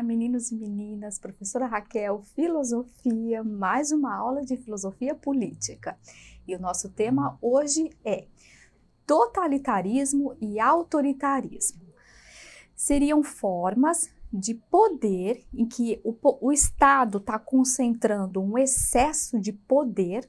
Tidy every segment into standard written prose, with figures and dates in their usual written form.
Olá, meninos e meninas, professora Raquel, Filosofia, mais uma aula de Filosofia Política. E o nosso tema hoje é totalitarismo e autoritarismo. Seriam formas de poder em que o Estado está concentrando um excesso de poder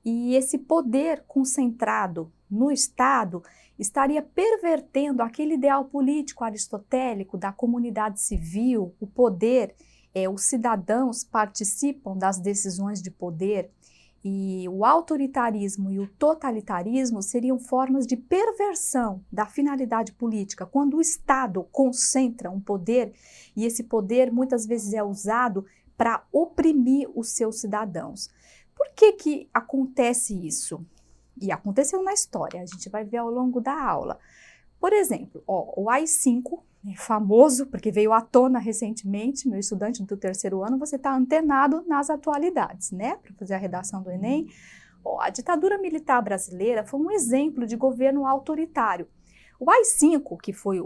e esse poder concentrado no Estado estaria pervertendo aquele ideal político aristotélico da comunidade civil, o poder, os cidadãos participam das decisões de poder, e o autoritarismo e o totalitarismo seriam formas de perversão da finalidade política, quando o Estado concentra um poder e esse poder muitas vezes é usado para oprimir os seus cidadãos. Por que acontece isso? E aconteceu na história, a gente vai ver ao longo da aula. Por exemplo, o AI-5 é famoso porque veio à tona recentemente, meu estudante do terceiro ano, você está antenado nas atualidades, né? Para fazer a redação do Enem. A ditadura militar brasileira foi um exemplo de governo autoritário. O AI-5, que foi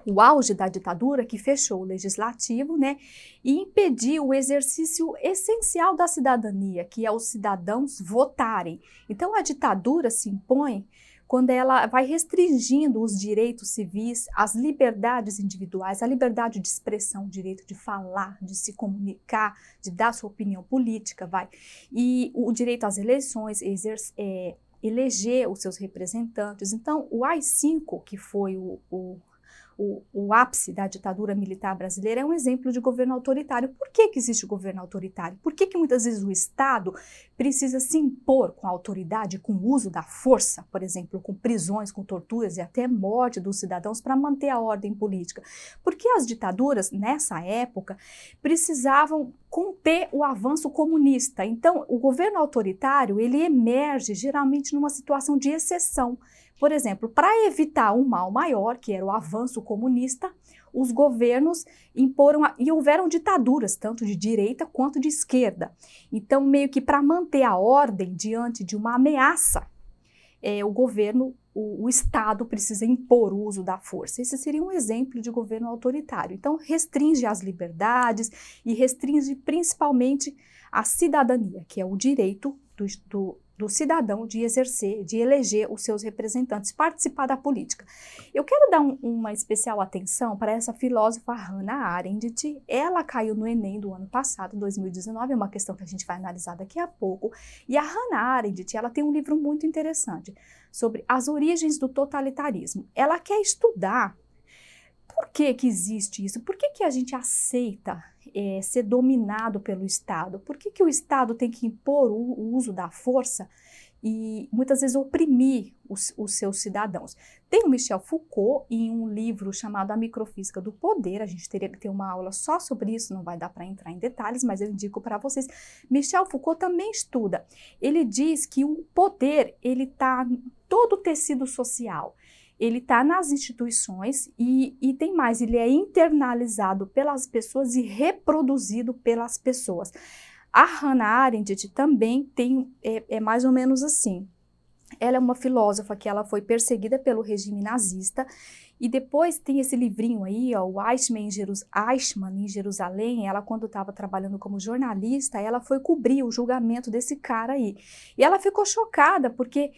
o auge da ditadura, que fechou o legislativo, né, e impediu o exercício essencial da cidadania, que é os cidadãos votarem. Então a ditadura se impõe quando ela vai restringindo os direitos civis, as liberdades individuais, a liberdade de expressão, o direito de falar, de se comunicar, de dar sua opinião política, e o direito às eleições, eleger os seus representantes. Então o AI-5, que foi o ápice da ditadura militar brasileira, é um exemplo de governo autoritário. Por que existe o governo autoritário? Por que muitas vezes o Estado precisa se impor com a autoridade, com o uso da força, por exemplo, com prisões, com torturas e até morte dos cidadãos para manter a ordem política? Porque as ditaduras, nessa época, precisavam conter o avanço comunista. Então, o governo autoritário, ele emerge geralmente numa situação de exceção. Por exemplo, para evitar um mal maior, que era o avanço comunista, os governos imporam, e houveram ditaduras, tanto de direita quanto de esquerda. Então, meio que para manter a ordem diante de uma ameaça, o governo, o Estado precisa impor o uso da força. Esse seria um exemplo de governo autoritário. Então, restringe as liberdades e restringe principalmente a cidadania, que é o direito do cidadão de exercer, de eleger os seus representantes, participar da política. Eu quero dar uma especial atenção para essa filósofa Hannah Arendt. Ela caiu no Enem do ano passado, 2019, é uma questão que a gente vai analisar daqui a pouco. E a Hannah Arendt, ela tem um livro muito interessante sobre as origens do totalitarismo. Ela quer estudar por que existe isso, por que a gente aceita ser dominado pelo Estado, por que o Estado tem que impor o uso da força e muitas vezes oprimir os seus cidadãos. Tem o Michel Foucault em um livro chamado A Microfísica do Poder, a gente teria que ter uma aula só sobre isso, não vai dar para entrar em detalhes, mas eu indico para vocês. Michel Foucault também estuda, ele diz que o poder, ele está em todo o tecido social, ele está nas instituições e tem mais, ele é internalizado pelas pessoas e reproduzido pelas pessoas. A Hannah Arendt também é mais ou menos assim. Ela é uma filósofa que ela foi perseguida pelo regime nazista e depois tem esse livrinho aí, o Eichmann em Jerusalém. Ela, quando estava trabalhando como jornalista, ela foi cobrir o julgamento desse cara aí. E ela ficou chocada porque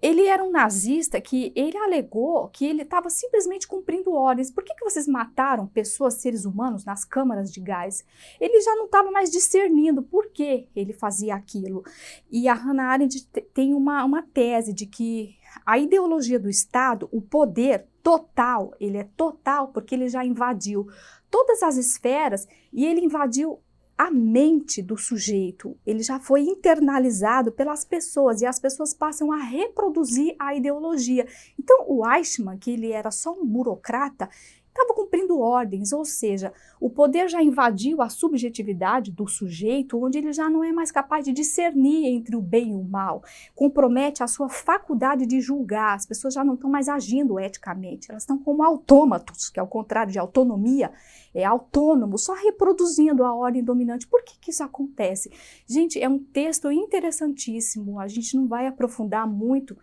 ele era um nazista que ele alegou que ele estava simplesmente cumprindo ordens. Por que vocês mataram pessoas, seres humanos, nas câmaras de gás? Ele já não estava mais discernindo por que ele fazia aquilo. E a Hannah Arendt tem uma tese de que a ideologia do Estado, o poder total, ele é total porque ele já invadiu todas as esferas e ele invadiu a mente do sujeito, ele já foi internalizado pelas pessoas e as pessoas passam a reproduzir a ideologia. Então o Eichmann, que ele era só um burocrata, estava cumprindo ordens, ou seja, o poder já invadiu a subjetividade do sujeito, onde ele já não é mais capaz de discernir entre o bem e o mal, compromete a sua faculdade de julgar, as pessoas já não estão mais agindo eticamente, elas estão como autômatos, que é o contrário de autonomia, é autônomo, só reproduzindo a ordem dominante. Por que isso acontece? Gente, é um texto interessantíssimo, a gente não vai aprofundar muito,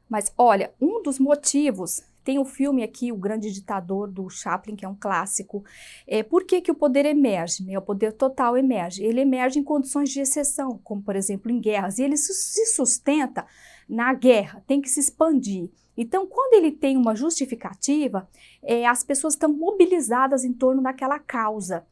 mas olha, um dos motivos Tem o filme aqui, O Grande Ditador, do Chaplin, que é um clássico. Por que que o poder emerge, né? O poder total emerge. Ele emerge em condições de exceção, como, por exemplo, em guerras. E ele se sustenta na guerra, tem que se expandir. Então, quando ele tem uma justificativa, as pessoas estão mobilizadas em torno daquela causa.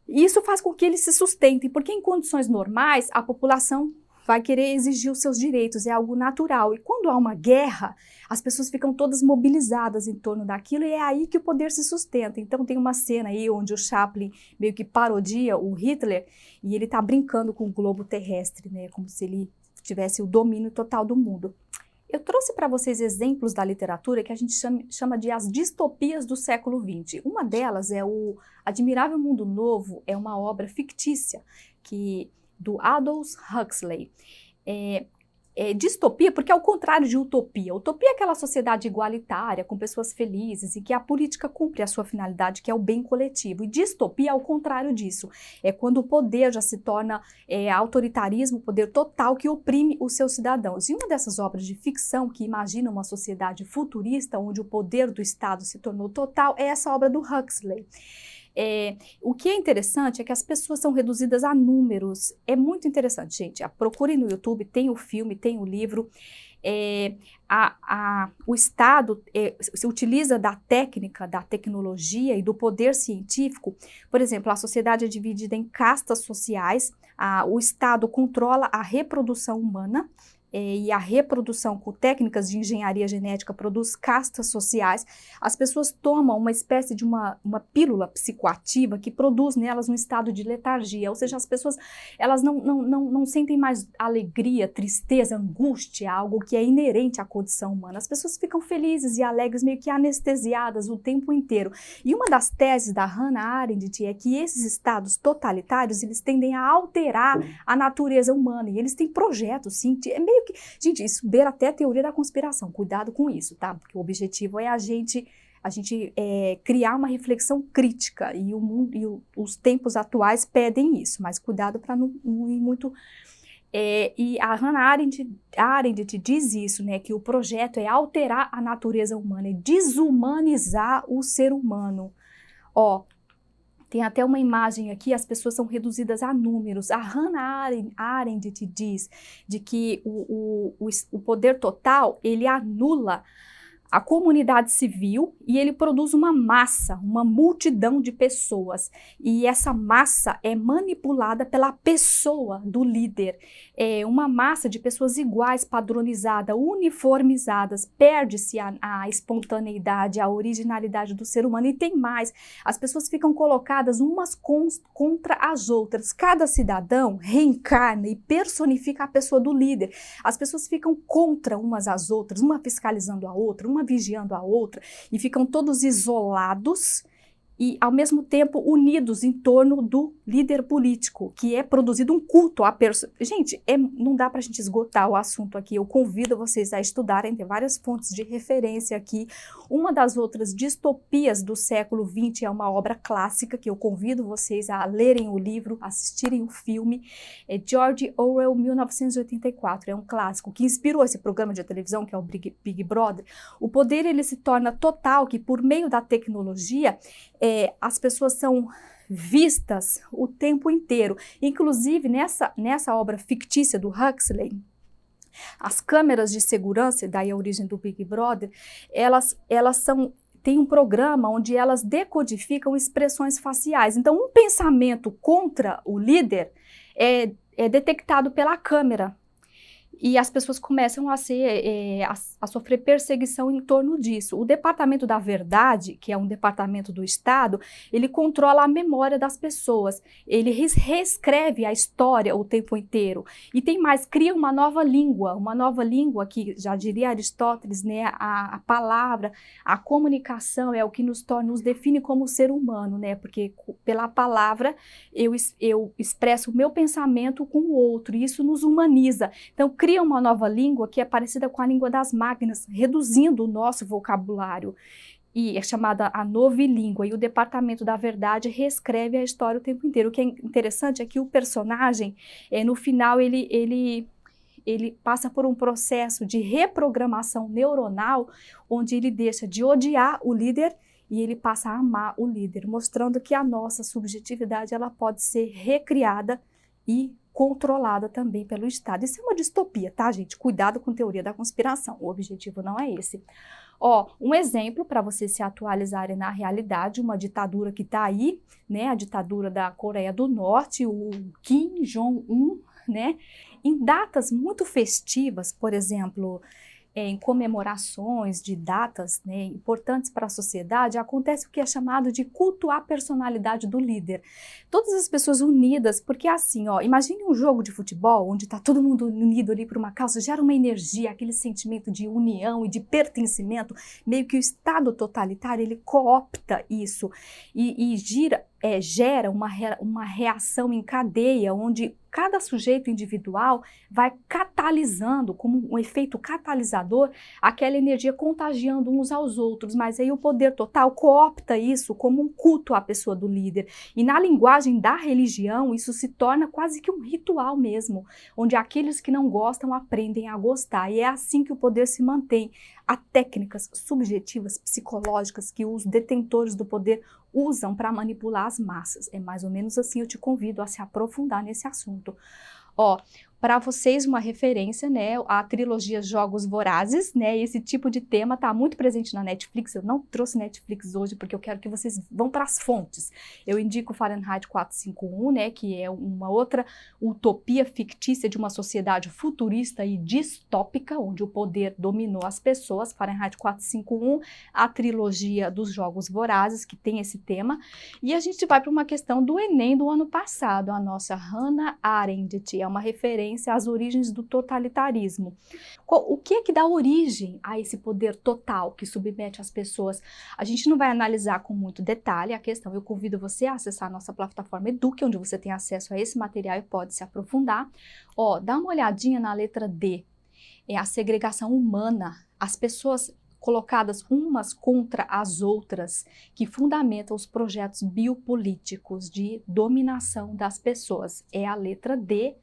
E isso faz com que eles se sustentem, porque em condições normais, a população vai querer exigir os seus direitos, é algo natural. E quando há uma guerra, as pessoas ficam todas mobilizadas em torno daquilo e é aí que o poder se sustenta. Então tem uma cena aí onde o Chaplin meio que parodia o Hitler e ele está brincando com o globo terrestre, né, como se ele tivesse o domínio total do mundo. Eu trouxe para vocês exemplos da literatura que a gente chama de as distopias do século XX. Uma delas é o Admirável Mundo Novo, é uma obra fictícia do Aldous Huxley. Distopia porque é o contrário de utopia. Utopia é aquela sociedade igualitária, com pessoas felizes, e que a política cumpre a sua finalidade, que é o bem coletivo. E distopia é o contrário disso. É quando o poder já se torna autoritarismo, poder total que oprime os seus cidadãos. E uma dessas obras de ficção que imagina uma sociedade futurista, onde o poder do Estado se tornou total, é essa obra do Huxley. O que é interessante é que as pessoas são reduzidas a números. É muito interessante, gente. Procurem no YouTube, tem o filme, tem o livro. O Estado se utiliza da técnica, da tecnologia e do poder científico. Por exemplo, a sociedade é dividida em castas sociais. O Estado controla a reprodução humana. E a reprodução com técnicas de engenharia genética produz castas sociais. As pessoas tomam uma espécie de uma pílula psicoativa que produz nelas um estado de letargia, ou seja, as pessoas elas não sentem mais alegria, tristeza, angústia, algo que é inerente à condição humana. As pessoas ficam felizes e alegres, meio que anestesiadas o tempo inteiro. E uma das teses da Hannah Arendt é que esses estados totalitários, eles tendem a alterar a natureza humana, e eles têm projetos, sim, meio que, gente, isso beira até a teoria da conspiração, cuidado com isso, tá? Porque o objetivo é a gente criar uma reflexão crítica, e o mundo e os tempos atuais pedem isso, mas cuidado para não ir muito... E a Hannah Arendt diz isso, né, que o projeto é alterar a natureza humana, é desumanizar o ser humano. Tem até uma imagem aqui, as pessoas são reduzidas a números. A Hannah Arendt diz de que o poder total, ele anula a comunidade civil e ele produz uma massa, uma multidão de pessoas. E essa massa é manipulada pela pessoa do líder. É uma massa de pessoas iguais, padronizadas, uniformizadas. Perde-se a espontaneidade, a originalidade do ser humano. E tem mais, as pessoas ficam colocadas umas contra as outras. Cada cidadão reencarna e personifica a pessoa do líder. As pessoas ficam contra umas às outras, uma fiscalizando a outra, uma vigiando a outra, e ficam todos isolados e, ao mesmo tempo, unidos em torno do líder político, que é produzido um culto à pessoa. Gente, não dá para a gente esgotar o assunto aqui. Eu convido vocês a estudarem, tem várias fontes de referência aqui. Uma das outras distopias do século XX é uma obra clássica, que eu convido vocês a lerem o livro, assistirem o filme. É George Orwell, 1984. É um clássico que inspirou esse programa de televisão, que é o Big Brother. O poder, ele se torna total, que por meio da tecnologia, as pessoas são vistas o tempo inteiro. Inclusive, nessa obra fictícia do Huxley, as câmeras de segurança, daí a origem do Big Brother, elas têm um programa onde elas decodificam expressões faciais. Então, um pensamento contra o líder é detectado pela câmera. E as pessoas começam a sofrer perseguição em torno disso. O Departamento da Verdade, que é um departamento do Estado, ele controla a memória das pessoas. Ele reescreve a história o tempo inteiro. E tem mais, cria uma nova língua que, já diria Aristóteles, né, a palavra, a comunicação é o que nos define como ser humano, né, porque pela palavra eu expresso o meu pensamento com o outro, e isso nos humaniza. Então, cria uma nova língua que é parecida com a língua das máquinas, reduzindo o nosso vocabulário, e é chamada a novilíngua, e o Departamento da Verdade reescreve a história o tempo inteiro. O que é interessante é que o personagem, no final, ele ele passa por um processo de reprogramação neuronal, onde ele deixa de odiar o líder e ele passa a amar o líder, mostrando que a nossa subjetividade ela pode ser recriada e controlada também pelo Estado. Isso é uma distopia, tá, gente? Cuidado com teoria da conspiração, o objetivo não é esse. Ó, um exemplo para vocês se atualizarem na realidade, uma ditadura que está aí, né, a ditadura da Coreia do Norte, o Kim Jong-un, né, em datas muito festivas, por exemplo, em comemorações de datas, né, importantes para a sociedade, acontece o que é chamado de culto à personalidade do líder. Todas as pessoas unidas, porque assim, ó, imagine um jogo de futebol onde está todo mundo unido ali por uma causa, gera uma energia, aquele sentimento de união e de pertencimento, meio que o Estado totalitário, ele coopta isso e gera uma reação em cadeia, onde cada sujeito individual vai catalisando, como um efeito catalisador, aquela energia contagiando uns aos outros, mas aí o poder total coopta isso como um culto à pessoa do líder. E na linguagem da religião, isso se torna quase que um ritual mesmo, onde aqueles que não gostam aprendem a gostar. E é assim que o poder se mantém. Há técnicas subjetivas, psicológicas, que os detentores do poder usam para manipular as massas. É mais ou menos assim, eu te convido a se aprofundar nesse assunto. Ó, para vocês uma referência, né, a trilogia Jogos Vorazes, né, esse tipo de tema está muito presente na Netflix. Eu não trouxe Netflix hoje porque eu quero que vocês vão para as fontes. Eu indico Fahrenheit 451, né, que é uma outra utopia fictícia de uma sociedade futurista e distópica, onde o poder dominou as pessoas. Fahrenheit 451, a trilogia dos Jogos Vorazes, que tem esse tema. E a gente vai para uma questão do Enem do ano passado. A nossa Hannah Arendt é uma referência às origens do totalitarismo. O que é que dá origem a esse poder total que submete as pessoas? A gente não vai analisar com muito detalhe a questão. Eu convido você a acessar a nossa plataforma Eduque, onde você tem acesso a esse material e pode se aprofundar. Ó, dá uma olhadinha na letra D. É a segregação humana. As pessoas colocadas umas contra as outras, que fundamentam os projetos biopolíticos de dominação das pessoas. É a letra D,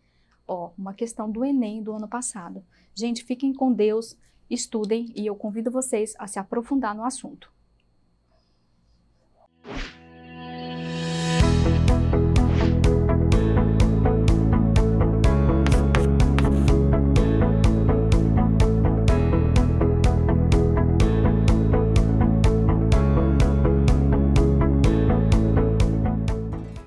ó, uma questão do Enem do ano passado. Gente, fiquem com Deus, estudem e eu convido vocês a se aprofundar no assunto.